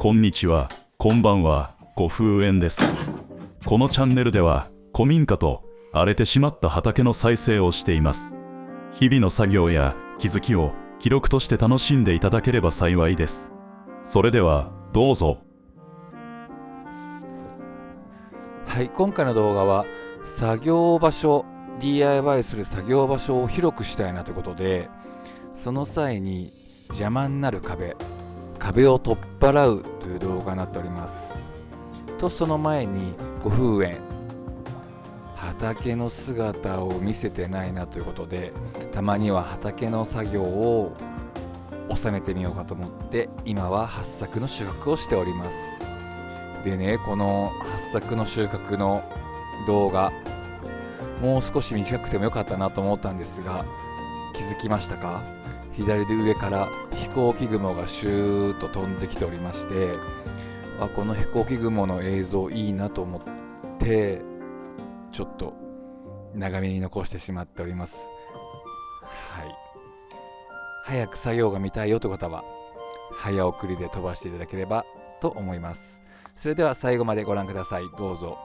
こんにちは、こんばんは、ごふうえんです。このチャンネルでは、古民家と荒れてしまった畑の再生をしています。日々の作業や気づきを記録として楽しんでいただければ幸いです。それでは、どうぞ。はい、今回の動画は作業場所 DIY する作業場所を広くしたいなということで、その際に邪魔になる壁を取っ払うという動画になっております。とその前にご風縁、畑の姿を見せてないなということで、たまには畑の作業を収めてみようかと思って、今は八朔の収穫をしております。でね、この八朔の収穫の動画、もう少し短くてもよかったなと思ったんですが、気づきましたか？左で上から飛行機雲がシューッと飛んできておりまして、この飛行機雲の映像いいなと思ってちょっと長めに残してしまっております。はい、早く作業が見たいよという方は早送りで飛ばしていただければと思います。それでは最後までご覧ください。どうぞ。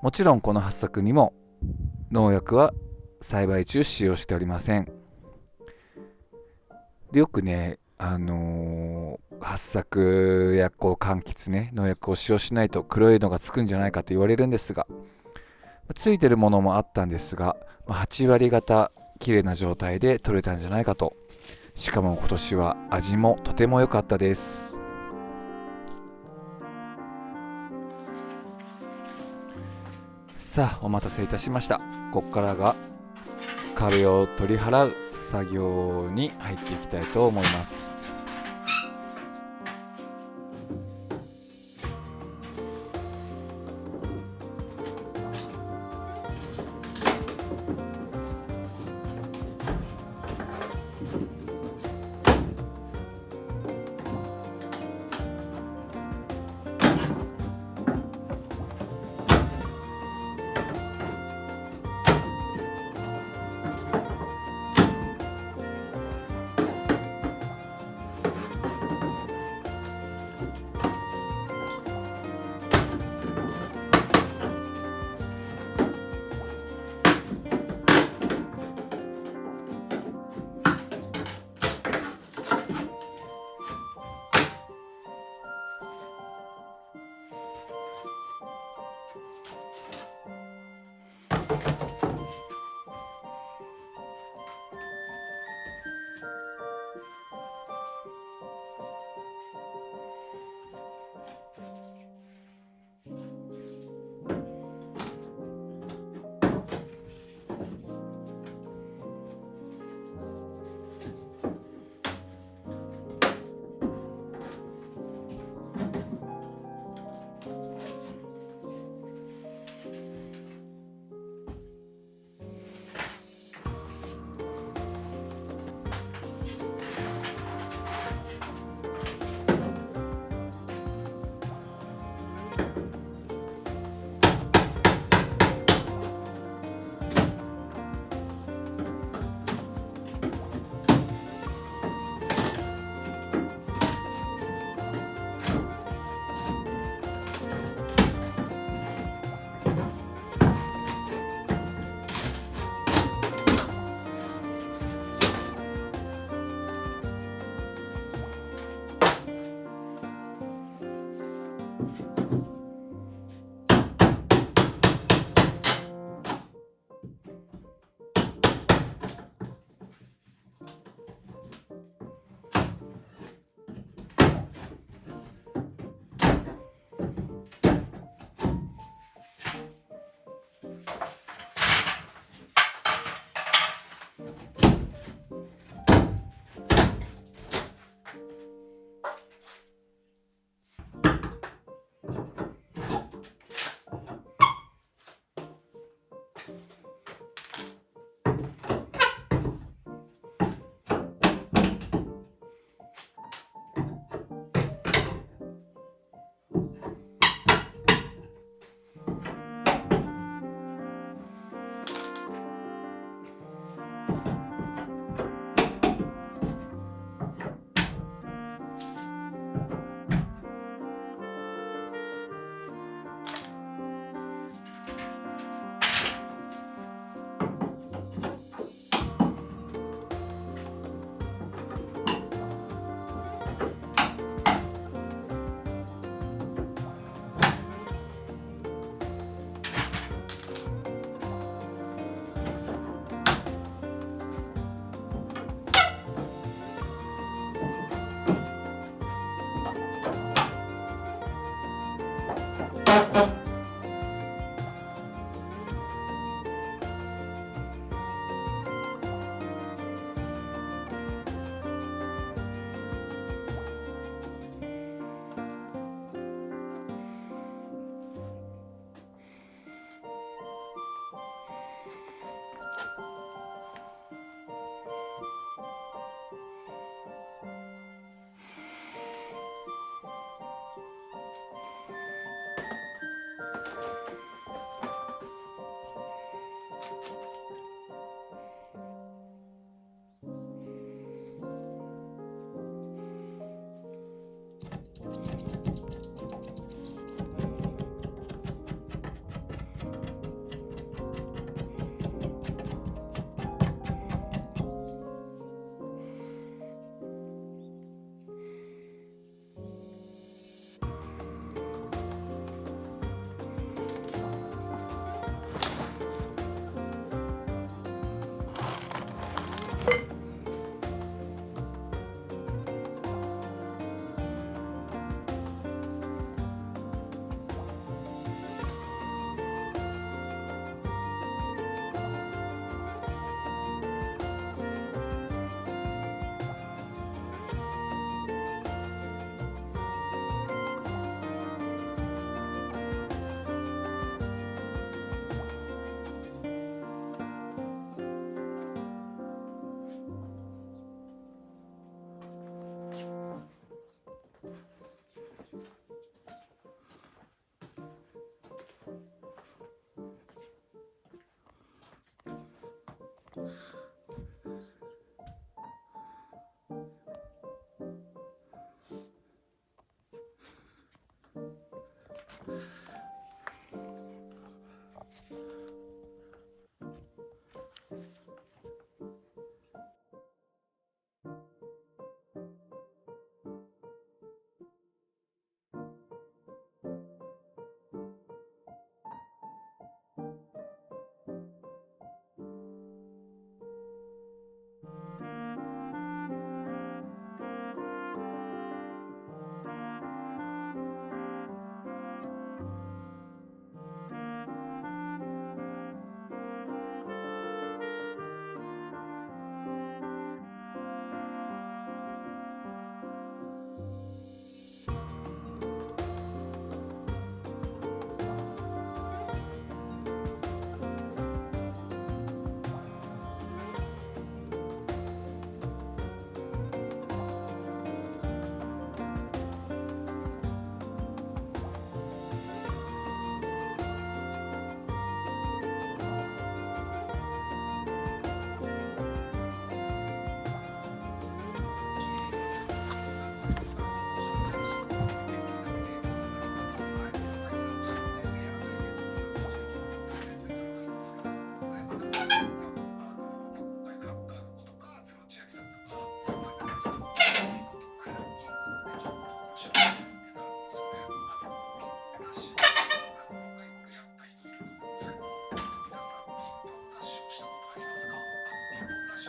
もちろんこの八朔にも農薬は栽培中使用しておりません。でよくね、八朔や柑橘ね、農薬を使用しないと黒いのがつくんじゃないかと言われるんですが、ついてるものもあったんですが、8割方綺麗な状態で取れたんじゃないかと。しかも今年は味もとても良かったです。さあお待たせいたしました。ここからが壁を取り払う作業に入っていきたいと思います。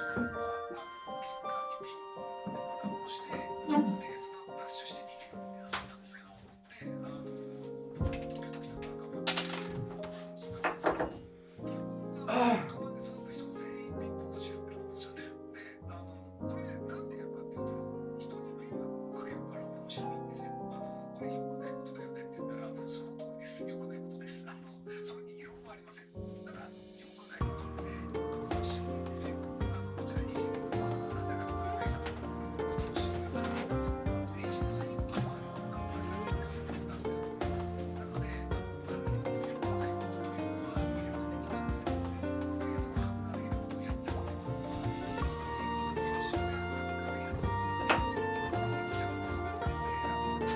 前では喧嘩にピンをして、でその後ダッシュして逃げるって遊んだんですけど、で東京都来たから壁をすごい先生と基本カバンで育った人全員ピンポンが調べると思うんですよね。でこれなんでやるかっていうと、人に迷惑をかけるから面白いんですよ。これ良くないことだよねって言ったら、その通りです。良くないことです。それに異論はありません。ただ良くないことって面白いんですよ。じゃあいじめとはなぜなくならないか、これ面白いからなんですよ。でいじめといいのか悪いのか悪いんですよ。なんですけど、なので良くないことというのは魅力的なんですよ。でその考えることをやってるわけでも、その一緒で考えることをやってますよ。できちゃうんですよ。なので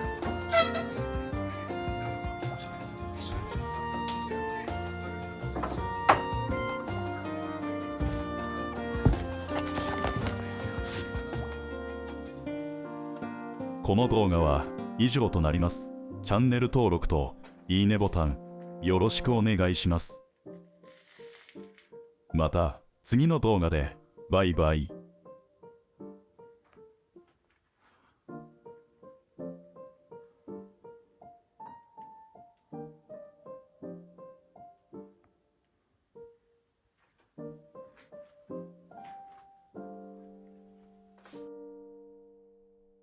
この動画は以上となります。チャンネル登録といいねボタンよろしくお願いします。また次の動画でバイバイ。